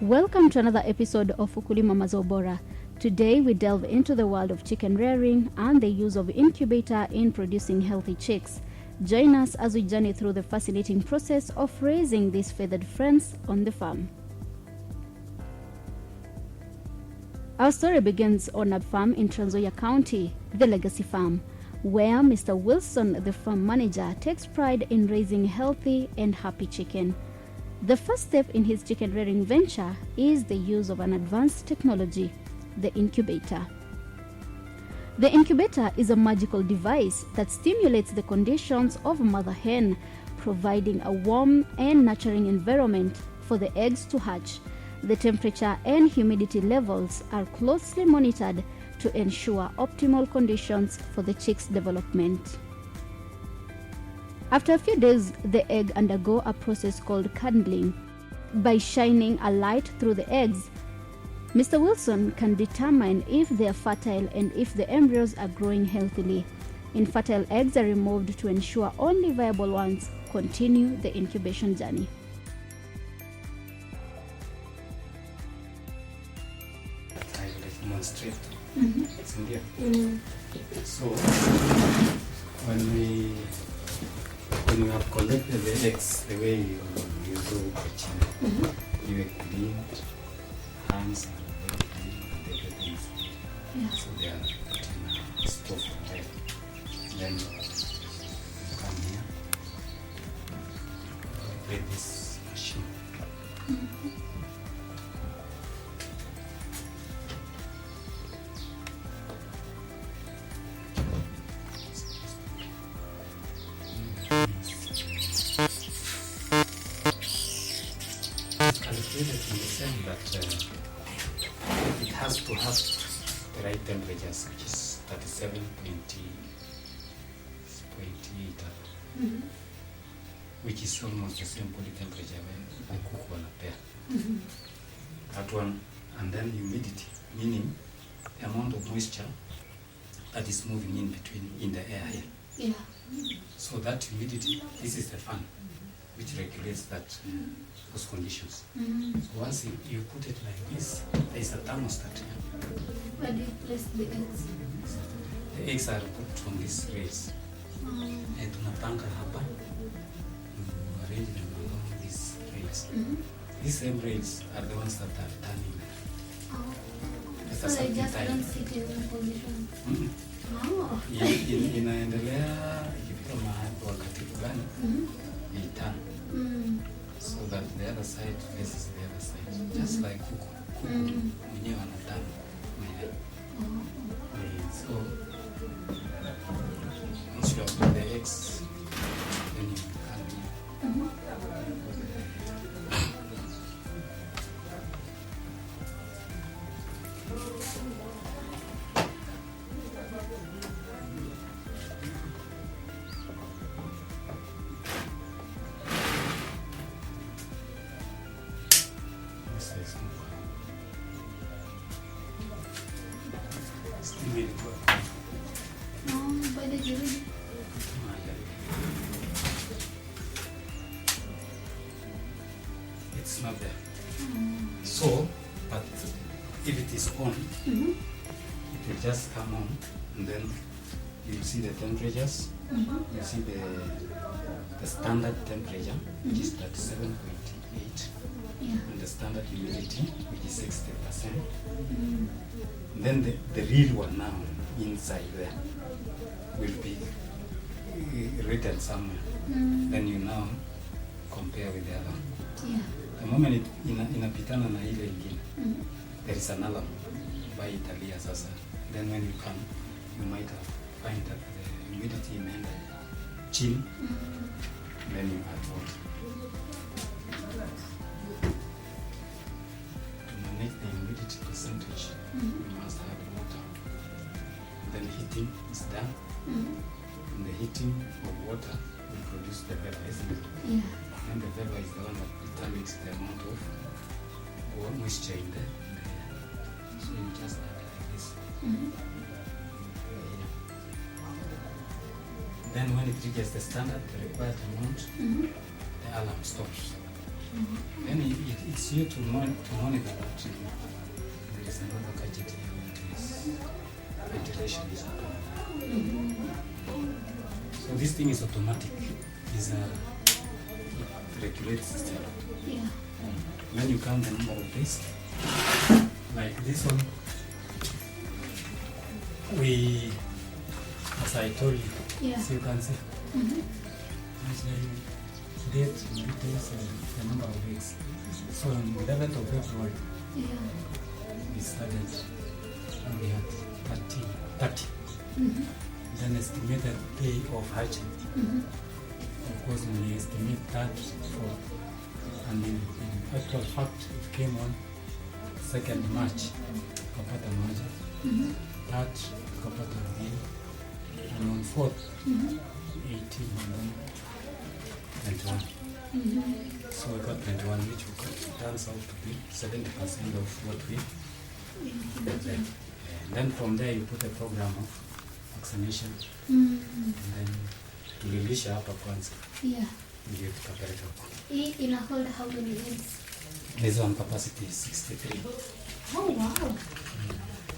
Welcome to another episode of Ukulima Mazobora. Today we delve into the world of chicken rearing and the use of incubator in producing healthy chicks. Join us as we journey through the fascinating process of raising these feathered friends on the farm. Our story begins on a farm in Trans Nzoia County, the Legacy Farm, where Mr. Wilson, the farm manager, takes pride in raising healthy and happy chicken. The first step in his chicken rearing venture is the use of an advanced technology, the incubator. The incubator is a magical device that stimulates the conditions of a mother hen, providing a warm and nurturing environment for the eggs to hatch. The temperature and humidity levels are closely monitored to ensure optimal conditions for the chick's development. After a few days, the egg undergo a process called curdling. By shining a light through the eggs, Mr. Wilson can determine if they are fertile and if the embryos are growing healthily. Infertile eggs are removed to ensure only viable ones continue the incubation journey. I will demonstrate. It's in here. So when you have collected the eggs the way you do coaching, you clean hands and everything. Yeah. So they are put in a stove there. Then you come here, play this machine. Calculated in the sense that it has to have the right temperatures, which is 37.8, which is almost the same body temperature when the cook will appear. That one, and then humidity, meaning the amount of moisture that is moving in between in the air here. Yeah. So that humidity, this is the fan, which regulates that those conditions. So once you put it like this, there is a thermostat here. Where do you place the eggs? The eggs are put on these rails. And tunapanga hapa, you arrange them along these rails. These same rails are the ones that are turning. So they just don't sit in one position? Inaendelea ikifika mahali wakati fulani itan. So that the other side faces the other side, just like kuku mwenyewe anatana mayai. So once you have put the eggs, then you can it's not there. So, but if it is on, it will just come on, and then you see the temperatures. You see the standard temperature, which is 37.8, and the standard humidity, which is 60%. Then the real one now inside there will be written somewhere. Then you now compare with the other one. Yeah. The moment it inapitana na ile ingine, there is an alarm by Italia sasa. Then when you come, you might find that the humidity imeenda chini, then you add water. To manage the humidity percentage, you must add water. Then heating is done, and the heating of water will produce the vapor, isn't it? Yeah. And the vapor is the one that determines the amount of moisture in the air. So you just add like this. Then when it reaches the standard, the required amount, the alarm stops. Then it's you to monitor that there is another gadget here which is ventilation is open. So this thing is automatic. It regulates itself. Yeah. When you count the number of days, like this one, as I told you, Yeah. so you can see, it's like date, details, and the number of weeks. So on the 11th of February, we started, and we had 30. Then estimated day of hatching. Of course, we estimate that for, and in actual fact, it came on 2nd March, kapata moja, 3rd kapata mbili, and on 4th, 18, and then 21. So we got 21, which turns out to be 70% of what we did. And then from there, you put a program of vaccination, and then to release hapa kwanza. Yeah. Ndio tutapeleka huko. Hii ina hold how many eggs? This one capacity is 63. Oh wow.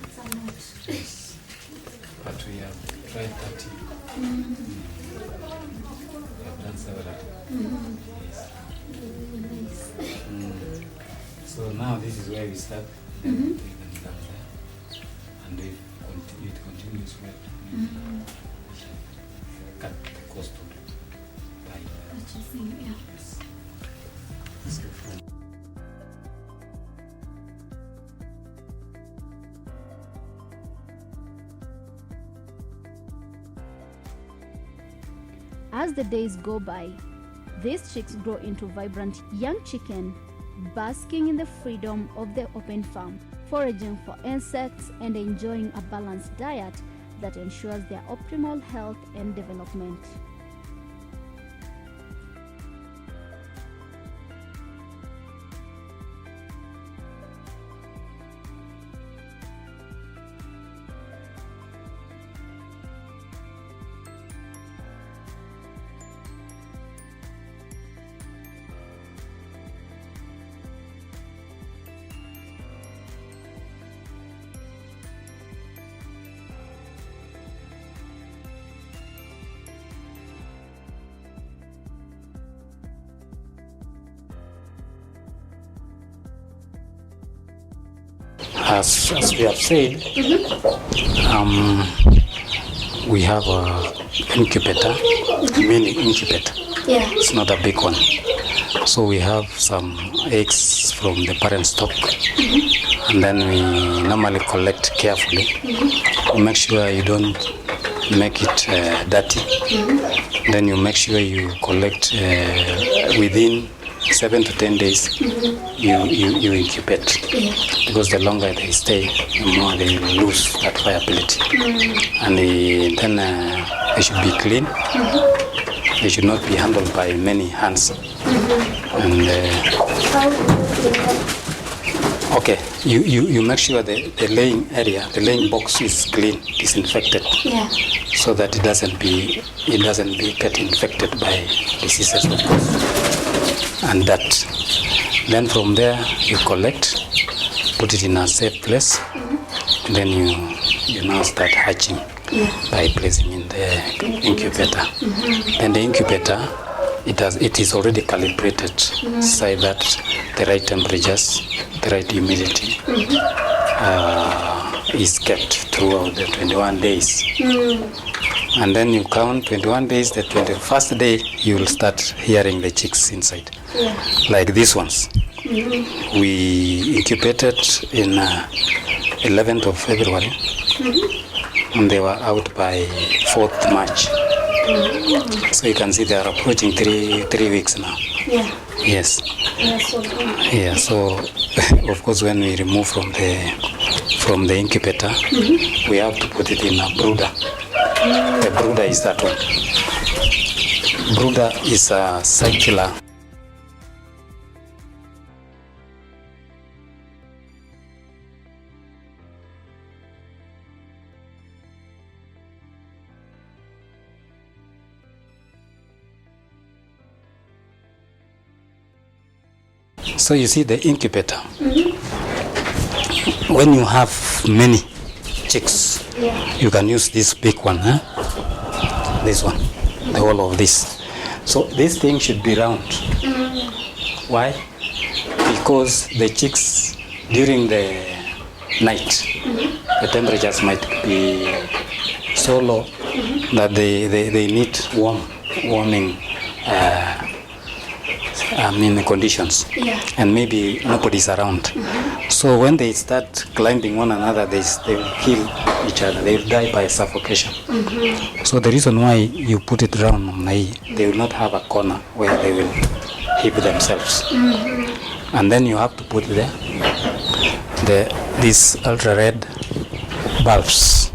That's a lot. Yes. But we have tried 30. We have done several. Yes. Nice. So now this is where we start. Then we can down there. And if it continues well, cut the cost of buying. Purchasing, yeah. Yes. So from As the days go by, these chicks grow into vibrant young chicken, basking in the freedom of the open farm, foraging for insects and enjoying a balanced diet that ensures their optimal health and development. As we have said, we have a incubator, mini incubator. Yeah. It's not a big one. So we have some eggs from the parent stock, and then we normally collect carefully. We make sure you don't make it dirty. Then you make sure you collect within 7 to 10 days. You incubate, because the longer they stay, the more they lose that viability. And then they should be clean. They should not be handled by many hands. And okay, you make sure the laying area, the laying box is clean, disinfected, so that it doesn't get infected by diseases, of course. And that, then from there you collect, put it in a safe place, and then you now start hatching by placing in the incubator. And the incubator, it is already calibrated, so that the right temperatures, the right humidity is kept throughout the 21 days. And then you count 21 days, the 21st day you will start hearing the chicks inside. Like these ones. We incubated in 11th of February, and they were out by 4th March. So you can see they are approaching 3 weeks now. Yes. Yeah, so of course when we remove from the incubator, we have to put it in a brooder. The brooder is that one. Brooder is a circular. So you see the incubator. When you have many chicks, you can use this big one, this one, the whole of this. So this thing should be round. Why? Because the chicks during the night, the temperatures might be so low that they need warming conditions, and maybe nobody's around. So when they start climbing one another, they will kill each other. They will die by suffocation. So the reason why you put it round, they will not have a corner where they will heap themselves. And then you have to put there these ultra-red bulbs.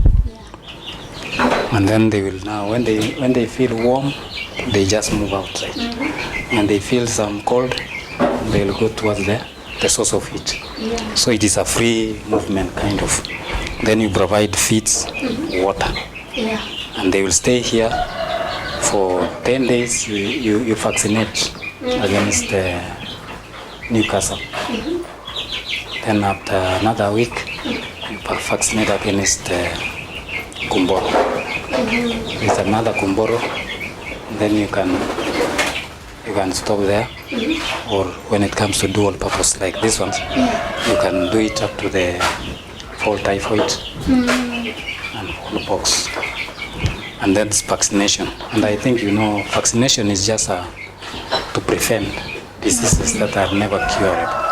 And then they will now, when they feel warm, they just move outside. When they feel some cold, they will go towards the source of heat. So it is a free movement kind of. Then you provide feeds, water, and they will stay here for 10 days. You vaccinate against Newcastle. Then after another week, you vaccinate against Kumboro. With another Kumboro, then you can stop there. Or when it comes to dual purpose like this one, you can do it up to the fall typhoid and smallpox. And that's vaccination. And I think vaccination is just to prevent diseases that are never curable.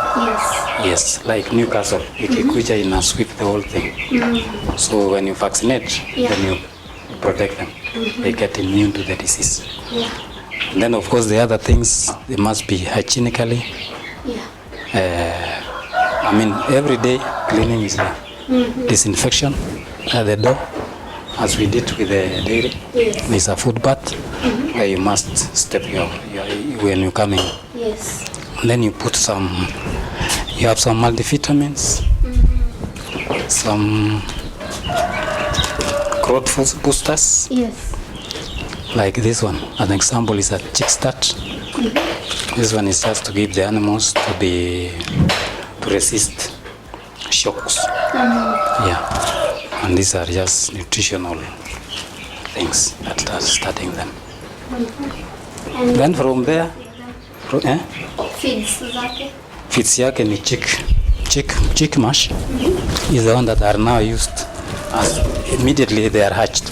Yes, like Newcastle, ikikuja ina sweep the whole thing. So when you vaccinate, then you protect them. They get immune to the disease. And then of course the other things, they must be hygienically. Every day cleaning is there. Disinfection at the door, as we did with the dairy. There's a food bath where you must step when you come in. And then you put you have some multivitamins, some growth boosters. Like this one, an example is a chick start. This one is just to give the animals to resist shocks. And these are just nutritional things that are starting them. Then from there, feeds yake ni chick mash is the one that are now used as immediately they are hatched.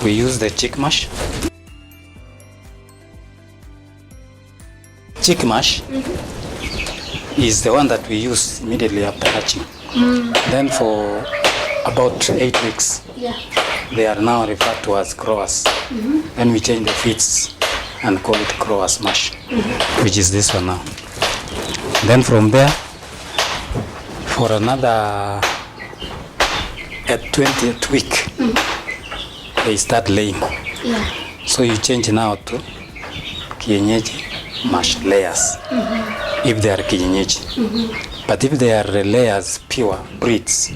We use the chick mash. Chick mash is the one that we use immediately after hatching. Then for about 8 weeks, they are now referred to as growers. Then we change the feeds and call it growers mash, which is this one now. Then from there, for another at 20th week, they start laying. So you change now to kienyeji mash layers, if they are kienyeji. But if they are layers pure breeds,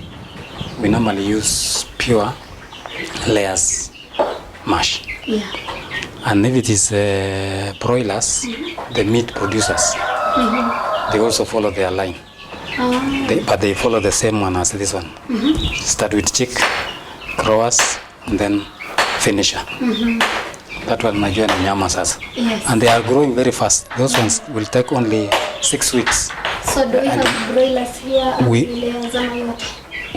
we normally use pure layers mash. And if it is broilers, the meat producers, they also follow their line. But they follow the same one as this one. Start with chick, growers, and then finisher. That one najua ni nyama sasa. And they are growing very fast. Those ones will take only 6 weeks. So do we have broilers here?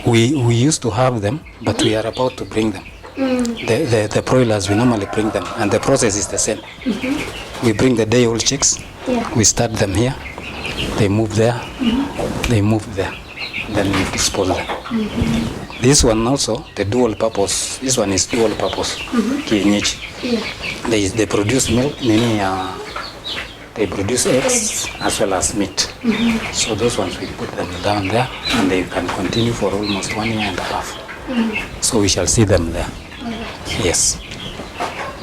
We used to have them, but we are about to bring them. The broilers, we normally bring them, and the process is the same. We bring the day-old chicks, we start them here, they move there, they move there, then we dispose them. This one also, the dual purpose, this one is dual purpose, kienyeji. They produce milk, they produce eggs as well as meat. So those ones we put them down there, and they can continue for almost 1 year and a half. So we shall see them there. Yes.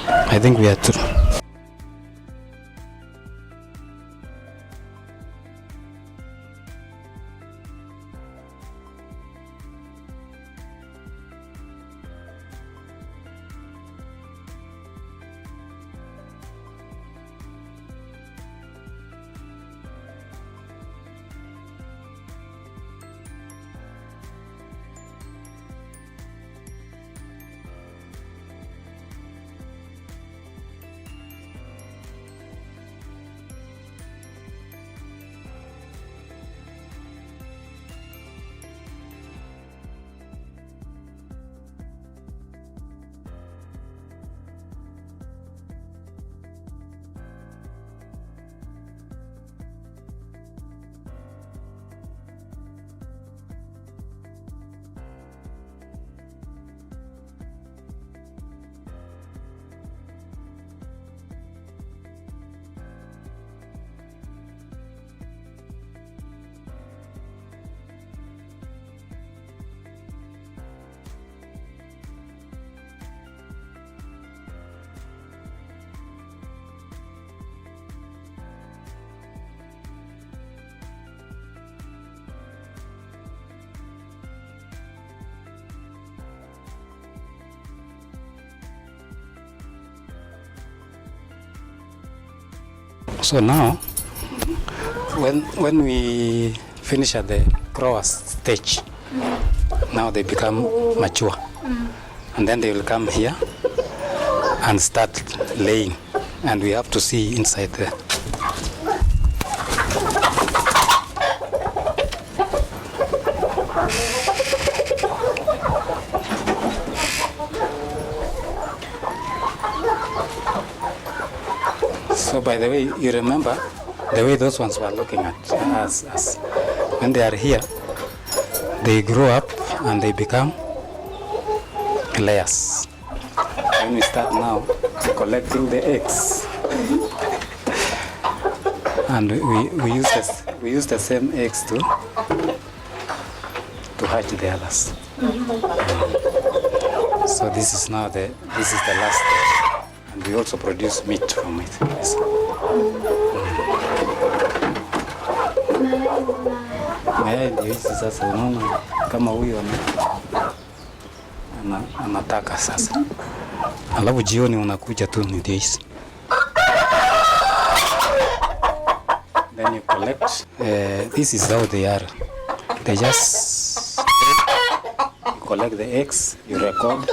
I think we are through. So now, when we finish at the grower stage, now they become mature, and then they will come here and start laying, and we have to see inside there. So by the way, you remember the way those ones were looking at us. When they are here, they grow up and they become layers. When we start now collecting the eggs, and we use the same eggs to hatch the others. So this is the last stage, and we also produce meat from it. Yes. Mayai ndio hizi sasa, unaona kama huyu anataka sasa, alafu jioni unakuja tu ndio hizi. Then you collect. This is how they are. They just collect the eggs, you record,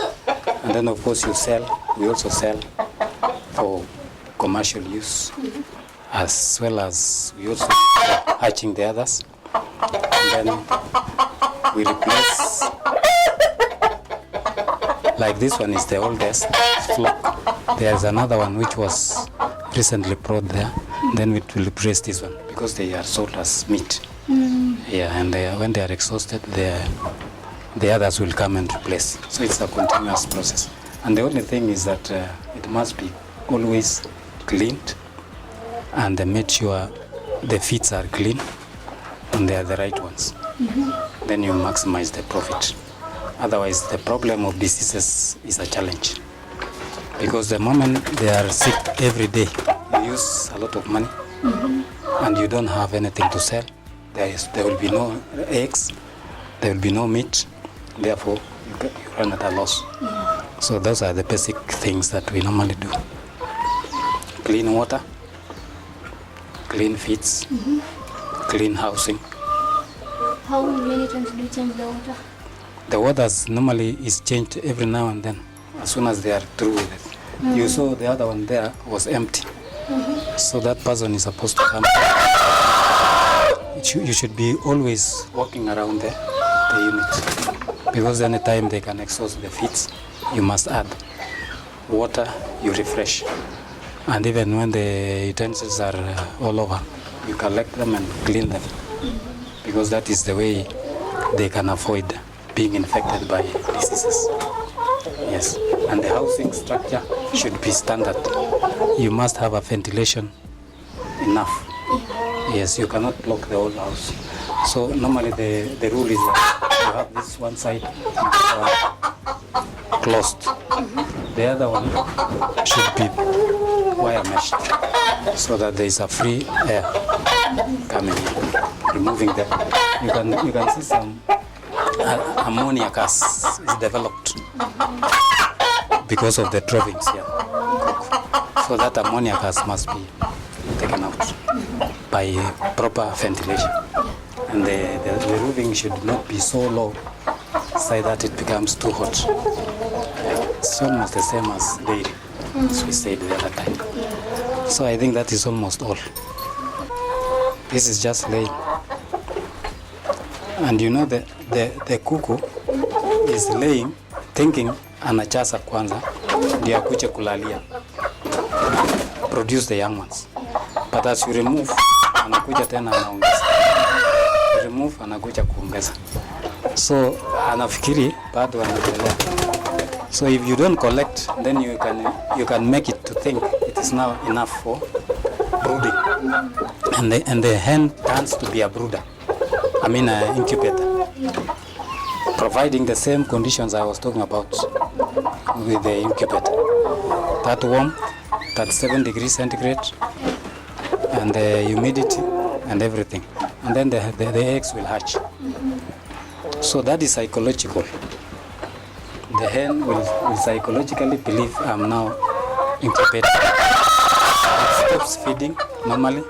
and then of course you sell. We also sell for commercial use, as well as we also use for hatching the others. And then we replace, like this one is the oldest flock. There's another one which was recently brought there. Then we will replace this one because they are sold as meat. Yeah, and when they are exhausted, the others will come and replace. So it's a continuous process. And the only thing is that it must be always cleaned and made sure the feeds are clean and they are the right ones. Then you maximize the profit. Otherwise, the problem of diseases is a challenge. Because the moment they are sick every day, you use a lot of money and you don't have anything to sell. There will be no eggs, there will be no meat, therefore you run at a loss. So those are the basic things that we normally do. Clean water, clean feeds, clean housing. How many times do you change the water? The water normally is changed every now and then, as soon as they are through with it. You saw the other one there was empty. So that person is supposed to come. You should be always walking around the unit, because any time they can exhaust the feeds, you must add water, you refresh. And even when the utensils are all over, you collect them and clean them, because that is the way they can avoid being infected by diseases. Yes, and the housing structure should be standard. You must have a ventilation enough. Yes, you cannot block the whole house. So normally the rule is that you have this one side closed. The other one should be wire meshed, so that there is a free air coming in. Removing them, you can see some ammonia gas is developed because of the droppings here. So that ammonia gas must be taken out by proper ventilation. And the roofing should not be so low so that it becomes too hot. It's almost the same as dairy, as we said the other time. So I think that is almost all. This is just laying. And you know the kuku is laying thinking anachasa kwanza ndio akuje kulalia, produce the young ones. But as you remove, anakuja tena anaongeza. You remove, anakuja kuongeza. So anafikiri bado anaendelea. So if you don't collect, then you can make it to think it is now enough for brooding, and the hen turns to be a brooder. I mean an incubator, providing the same conditions I was talking about with the incubator. That warmth, that 7 degrees centigrade, and the humidity and everything. And then the eggs will hatch. So that is psychological. The hen will psychologically believe I'm now incubated. It's stops feeding normally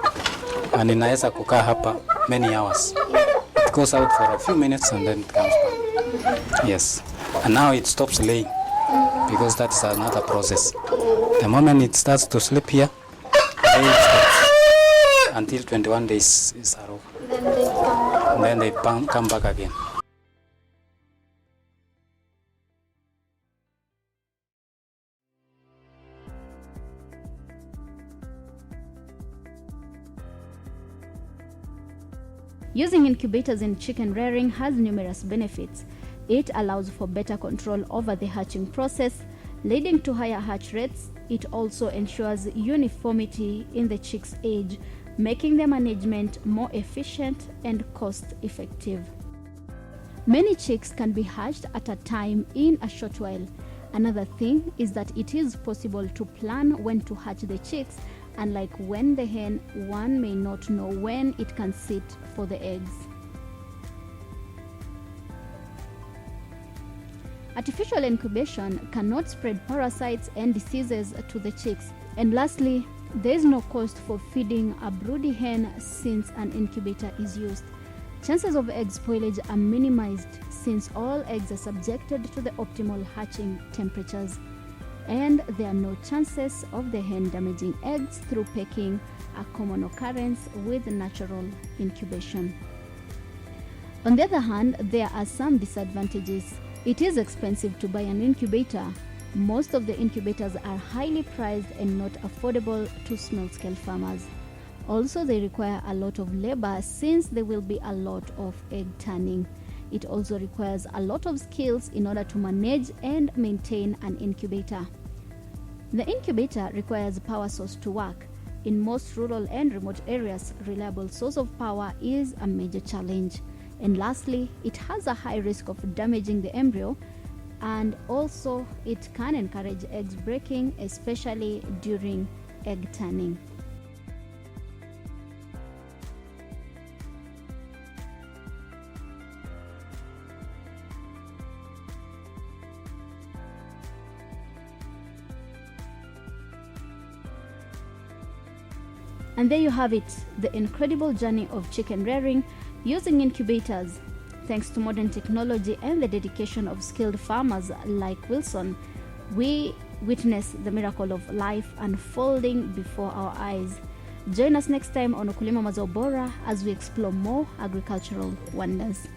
and inaweza kukaa hapa many hours. It goes out for a few minutes and then it comes back. Yes. And now it stops laying because that's another process. The moment it starts to sleep here, it stops until 21 days is over. Then they come back again. Using incubators in chicken rearing has numerous benefits. It allows for better control over the hatching process, leading to higher hatch rates. It also ensures uniformity in the chicks' age, making the management more efficient and cost-effective. Many chicks can be hatched at a time in a short while. Another thing is that it is possible to plan when to hatch the chicks, unlike when the hen, one may not know when it can sit for the eggs. Artificial incubation cannot spread parasites and diseases to the chicks. And lastly, there is no cost for feeding a broody hen since an incubator is used. Chances of egg spoilage are minimized since all eggs are subjected to the optimal hatching temperatures. And there are no chances of the hen damaging eggs through pecking, a common occurrence with natural incubation. On the other hand, there are some disadvantages. It is expensive to buy an incubator. Most of the incubators are highly priced and not affordable to small-scale farmers. Also, they require a lot of labor since there will be a lot of egg turning. It also requires a lot of skills in order to manage and maintain an incubator. The incubator requires a power source to work. In most rural and remote areas, reliable source of power is a major challenge. And lastly, it has a high risk of damaging the embryo, and also it can encourage eggs breaking, especially during egg turning. And there you have it, the incredible journey of chicken rearing using incubators. Thanks to modern technology and the dedication of skilled farmers like Wilson, we witness the miracle of life unfolding before our eyes. Join us next time on Ukulima Mazao Bora as we explore more agricultural wonders.